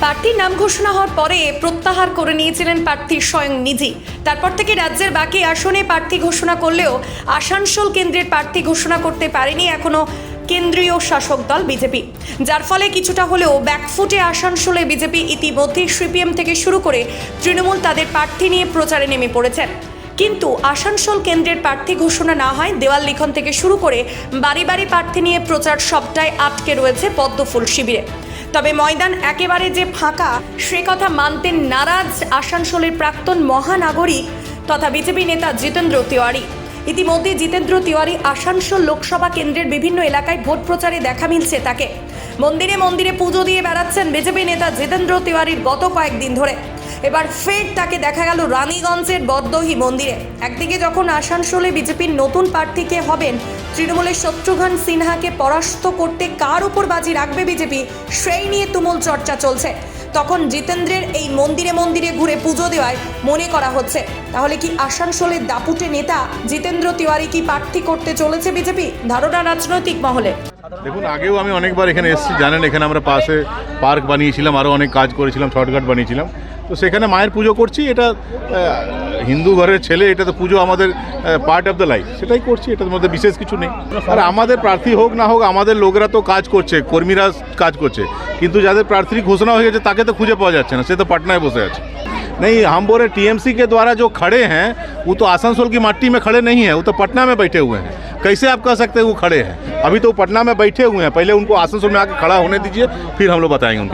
প্রার্থীর নাম ঘোষণা হওয়ার পরে প্রত্যাহার করে নিয়েছিলেন প্রার্থী স্বয়ং নিজেই। তারপর থেকে রাজ্যের বাকি আসনে প্রার্থী ঘোষণা করলেও আসানসোল কেন্দ্রের প্রার্থী ঘোষণা করতে পারেনি এখনো কেন্দ্রীয় শাসক দল বিজেপি, যার ফলে কিছুটা হলেও ব্যাকফুটে আসানসোলে বিজেপি। ইতিমধ্যেই সিপিএম থেকে শুরু করে তৃণমূল তাদের প্রার্থী নিয়ে প্রচারে নেমে পড়েছেন। কিন্তু আসানসোল কেন্দ্রের প্রার্থী ঘোষণা না হয় দেওয়াল লিখন থেকে শুরু করে বাড়ি বাড়ি প্রার্থী নিয়ে প্রচার সবটাই আটকে রয়েছে পদ্মফুল শিবিরে। তবে ময়দান একেবারে যে ফাঁকা সে কথা মানতে নারাজ আসানসোলের প্রাক্তন মহানাগরিক তথা বিজেপি নেতা জিতেন্দ্র তিওয়ারি। ইতিমধ্যে জিতেন্দ্র তিওয়ারি আসানসোল লোকসভা কেন্দ্রের বিভিন্ন এলাকায় ভোট প্রচারে দেখা মিলছে তাকে। মন্দিরে মন্দিরে পুজো দিয়ে বেড়াচ্ছেন বিজেপি নেতা জিতেন্দ্র তিওয়ারির গত কয়েকদিন ধরে। এবার ফের তাকে দেখা গেল রানীগঞ্জের বদদহি মন্দিরে। একদিকে যখন আসানসোলে বিজেপির নতুন প্রার্থীকে হবেন তৃণমূলের শত্রুঘ্ন সিনহাকে পরাস্ত করতে কার উপর বাজি রাখবে বিজেপি সেই নিয়ে তুমুল চর্চা চলছে, তখন জিতেন্দ্রের এই মন্দিরে মন্দিরে ঘুরে পুজো দেওয়ায় মনে করা হচ্ছে তাহলে কি আসানসোলের দাপুটে নেতা জিতেন্দ্র তিওয়ারি কি প্রার্থী করতে চলেছে বিজেপি? ধারণা রাজনৈতিক মহলে। দেখুন, আগেও আমি অনেকবার এখানে এসেছি, জানেন এখানে আমরা পাশে পার্ক বানিয়েছিলাম, আরও অনেক কাজ করেছিলাম, শর্টকাট বানিয়েছিলাম। তো সেখানে মায়ের পুজো করছি, এটা হিন্দু ঘরের ছেলে, এটা তো পুজো আমাদের পার্ট অফ দ্য লাইফ, সেটাই করছি, এটার মধ্যে বিশেষ কিছু নেই। আর আমাদের প্রার্থী হোক না হোক আমাদের লোকেরা তো কাজ করছে, কর্মীরা কাজ করছে, কিন্তু যাদের প্রার্থী ঘোষণা হয়ে গেছে তাকে তো খুঁজে পাওয়া যাচ্ছে না, সে তো পাটনায় বসে আছে। नहीं, हम बोले टीएमसी के द्वारा जो खड़े हैं वो तो आसनसोल की मट्टी में खड़े नहीं हैं, वो तो पटना में बैठे हुए हैं। कैसे आप कह सकते हैं वो खड़े हैं? अभी तो पटना में बैठे हुए हैं, पहले उनको आसनसोल में आके खड़ा होने दीजिए, फिर हम लोग बताएंगे उनको।